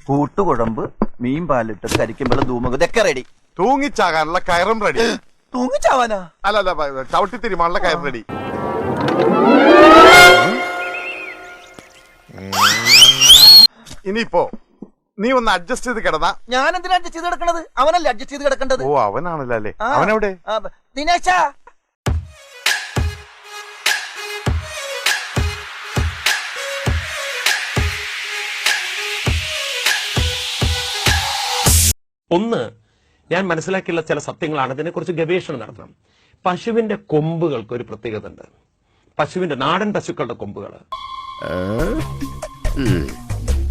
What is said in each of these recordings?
കൂട്ടുകുഴമ്പ്, മീൻ പാലിട്ട് കരിക്കുമ്പോൾ ധൂമക ഇതൊക്കെ റെഡി. തൂങ്ങിച്ചാകാനുള്ള കയറും റെഡി. തൂങ്ങിച്ചാവാനാ? അല്ല ചവിട്ടി തിരിമാനുള്ള കയർ റെഡി. ഇനിയിപ്പോ നീ ഒന്ന് അഡ്ജസ്റ്റ് ചെയ്ത് കിടന്നാ. ഞാൻ എന്തിനാ അഡ്ജസ്റ്റ് ചെയ്ത് കിടക്കണത്? അവനല്ലേ അഡ്ജസ്റ്റ് ചെയ്ത് കിടക്കേണ്ടത്. ഓ അവനാണല്ലോ അല്ലേ? അവനെവിടെ? ദിനേശ, ഒന്ന് ഞാൻ മനസ്സിലാക്കിയുള്ള ചില സത്യങ്ങളാണ്. ഇതിനെക്കുറിച്ച് ഗവേഷണം നടത്തണം. പശുവിന്റെ കൊമ്പുകൾക്ക് ഒരു പ്രത്യേകത ഉണ്ട്. പശുവിന്റെ നാടൻ പശുക്കളുടെ കൊമ്പുകൾ.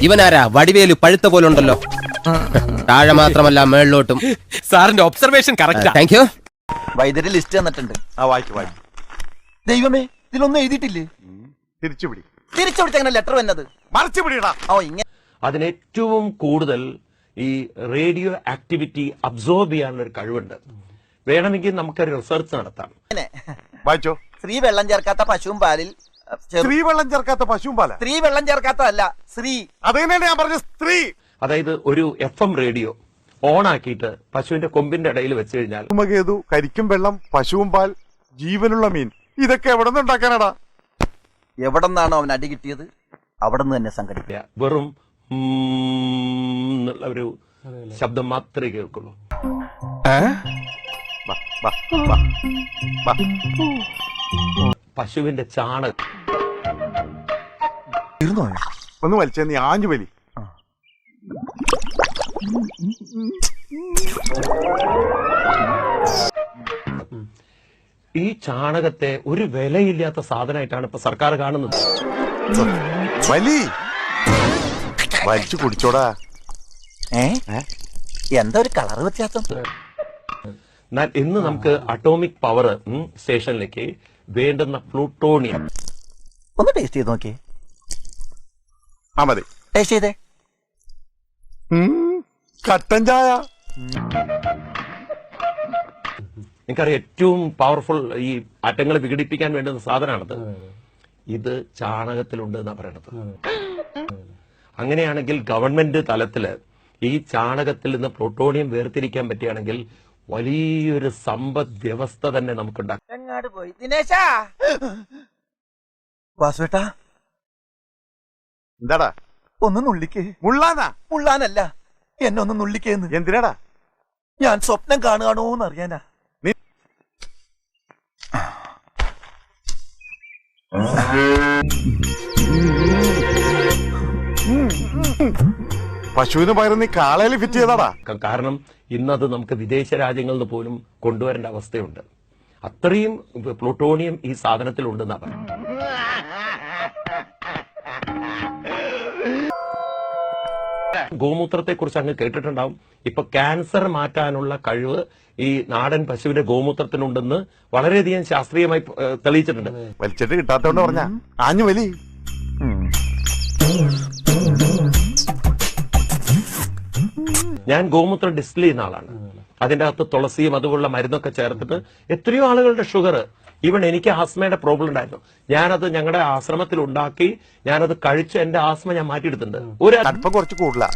ഇവനാരാ? വടിവേലു പഴുത്ത പോലെ ഉണ്ടല്ലോ. താഴെ മാത്രമല്ല മേളിലോട്ടും. സാറിന്റെ ഒബ്സർവേഷൻ കറക്റ്റ്. Thank you. വൈദ്യുതി ലിസ്റ്റ് തന്നിട്ടുണ്ട്. വായിക്കും. ദൈവമേ, ഇതിലൊന്നും എഴുതിയിട്ടില്ലേ? തിരിച്ചുപിടി. തിരിച്ചുപിടിച്ച ലെറ്റർ വന്നത് മറിച്ചു പിടിയടാ. ഇങ്ങനെ അതിനേറ്റവും കൂടുതൽ ഈ റേഡിയോ ആക്ടിവിറ്റി അബ്സോർബ് ചെയ്യാനുള്ള ഒരു കഴിവുണ്ട്. വേണമെങ്കിൽ നമുക്കൊരു റിസർച്ച് നടത്താം. വായിച്ചോ. സ്ത്രീ വെള്ളം ചേർക്കാത്ത പശുവും പാലിൽ. സ്ത്രീ വെള്ളം ചേർക്കാത്ത പശുവും പാല. സ്ത്രീ വെള്ളം ചേർക്കാത്തതല്ല, സ്ത്രീ. അത് തന്നെയാണ് ഞാൻ പറഞ്ഞ സ്ത്രീ. അതായത് ഒരു FM റേഡിയോ ഓൺ ആക്കിയിട്ട് പശുവിന്റെ കൊമ്പിന്റെ ഇടയിൽ വെച്ച് കഴിഞ്ഞാൽ ധൂമകേതു, കരിക്കും വെള്ളം, പശുവും പാൽ, ജീവനുള്ള മീൻ, ഇതൊക്കെ എവിടെ നിന്ന് ഉണ്ടാക്കാനാടാ? എവിടെ നിന്നാണോ അവൻ അടി കിട്ടിയത് അവിടെ നിന്ന് തന്നെ സംഘടിപ്പിക്കുക. വെറും എന്നുള്ള ഒരു ശബ്ദം മാത്രമേ കേൾക്കുള്ളൂ. പശുവിന്റെ ചാണകം ഒന്ന് വലിച്ചേ. നീ ആഞ്ഞു വലി. ഈ ചാണകത്തെ ഒരു വിലയില്ലാത്ത സാധനമായിട്ടാണ് ഇപ്പൊ സർക്കാർ കാണുന്നത്. വലിച്ചു കുടിച്ചോടാ. എന്താ ഒരു കളർ വ്യത്യാസം? എന്നാൽ ഇന്ന് നമുക്ക് അറ്റോമിക് പവർ സ്റ്റേഷനിലേക്ക് വേണ്ടുന്ന പ്ലൂട്ടോണിയം ഒന്ന് ടേസ്റ്റ് ചെയ്ത് നോക്കിയേ. മതി. ടേസ്റ്റ് ചെയ്തേ. കട്ടൻ ചായ. നിങ്ങൾക്കറിയാം, ഏറ്റവും പവർഫുൾ ഈ ആറ്റങ്ങളെ വിഘടിപ്പിക്കാൻ വേണ്ടുന്ന സാധനമാണത്. ഇത് ചാണകത്തിലുണ്ട് എന്നാ പറയണത്. അങ്ങനെയാണെങ്കിൽ ഗവൺമെന്റ് തലത്തില് ഈ ചാണകത്തിൽ നിന്ന് പ്ലൂട്ടോണിയം വേർതിരിക്കാൻ പറ്റുകയാണെങ്കിൽ വലിയൊരു സമ്പദ് വ്യവസ്ഥ തന്നെ നമുക്കുണ്ടാക്കാം. എങ്ങാട് പോയി ദിനേശ? വാസുവേട്ടാ, എന്താടാ? ഒന്ന് നുള്ളിക്കേ. മുള്ളാനാ? മുള്ളാനല്ല, എന്നെ ഒന്ന് നുള്ളിക്കേന്ന്. എന്തിനാടാ? ഞാൻ സ്വപ്നം കാണുകയാണോന്ന് അറിയാനാ. പശുവിന് പകരം നീ കാളയിൽ ഫിറ്റ് ചെയ്താടാ. കാരണം ഇന്നത് നമുക്ക് വിദേശ രാജ്യങ്ങളിൽ നിന്ന് പോലും കൊണ്ടുവരേണ്ട അവസ്ഥയുണ്ട്. അത്രയും പ്ലൂട്ടോണിയം ഈ സാധനത്തിലുണ്ടെന്നാ പറയുന്നത്. ഗോമൂത്രത്തെ കുറിച്ച് അങ്ങ് കേട്ടിട്ടുണ്ടാവും. ഇപ്പൊ ക്യാൻസർ മാറ്റാനുള്ള കഴിവ് ഈ നാടൻ പശുവിന്റെ ഗോമൂത്രത്തിനുണ്ടെന്ന് വളരെയധികം ശാസ്ത്രീയമായി തെളിയിച്ചിട്ടുണ്ട്. വലിച്ചിട്ട് കിട്ടാത്തോണ്ട് പറഞ്ഞ ആഞ്ഞു വലി. ഞാൻ ഗോമൂത്രം ഡിസ്റ്റിൽ ചെയ്യുന്ന ആളാണ്. അതിന്റെ അകത്ത് തുളസിയും അതുപോലുള്ള മരുന്നൊക്കെ ചേർത്തിട്ട് എത്രയോ ആളുകളുടെ ഷുഗർ, ഈവൻ എനിക്ക് ആസ്മയുടെ പ്രോബ്ലം ഉണ്ടായിരുന്നു. ഞാനത് ഞങ്ങളുടെ ആശ്രമത്തിൽ ഉണ്ടാക്കി ഞാനത് കഴിച്ച് എന്റെ ആസ്മ ഞാൻ മാറ്റിയെടുത്തിട്ടുണ്ട്. ഒരു അടുപ്പം കുറച്ച് കൂടുതലാ.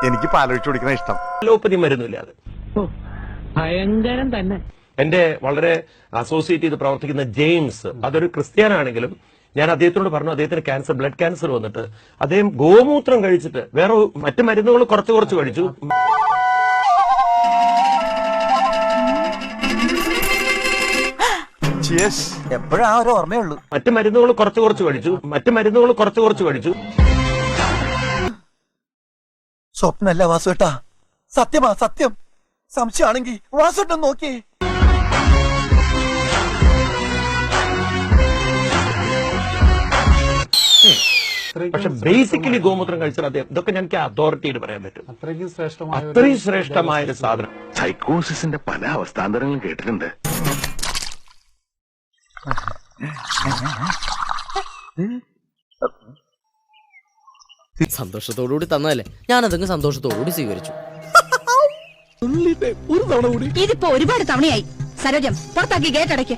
എനിക്ക് പാലൊഴിച്ചു കുടിക്കണ ഇഷ്ടം. അലോപ്പതി മരുന്നില്ല. അത് ഭയങ്കരം തന്നെ. എന്റെ വളരെ അസോസിയേറ്റ് ചെയ്ത് പ്രവർത്തിക്കുന്ന ജെയിംസ്, അതൊരു ക്രിസ്ത്യാനാണെങ്കിലും ഞാൻ അദ്ദേഹത്തോട് പറഞ്ഞു, അദ്ദേഹത്തിന് ക്യാൻസർ, ബ്ലഡ് ക്യാൻസർ വന്നിട്ട് അദ്ദേഹം ഗോമൂത്രം കഴിച്ചിട്ട് വേറെ മറ്റു മരുന്നുകൾ കുറച്ച് കഴിച്ചു. എപ്പോഴാ ഒരു ഓർമ്മയുള്ളൂ. മറ്റു മരുന്നുകൾ കുറച്ച് കഴിച്ചു. സ്വപ്നല്ല വാസുവേട്ടാ, സത്യമാ സത്യം. സംശയമാണെങ്കിൽ വാസുവേട്ടൻ നോക്കിയേ. പക്ഷെ ബേസിക്കലി ഗോമൂത്രം കഴിച്ചാൽ അദ്ദേഹം, ഇതൊക്കെ എനിക്ക് അതോറിറ്റിയിൽ പറയാൻ പറ്റും. അത്രയും ശ്രേഷ്ഠമായ ഒരു സാധനം. സൈക്കോസിന്റെ പല അവസ്ഥാന്തരങ്ങളും കേട്ടിട്ടുണ്ട്. സന്തോഷത്തോടുകൂടി തന്നതല്ലേ, ഞാനതങ്ങ് സന്തോഷത്തോടുകൂടി സ്വീകരിച്ചു. ഇതിപ്പോ ഒരുപാട് തവണയായി. സരോജം, പുറത്താക്കി ഗേറ്റ് അടയ്ക്ക്.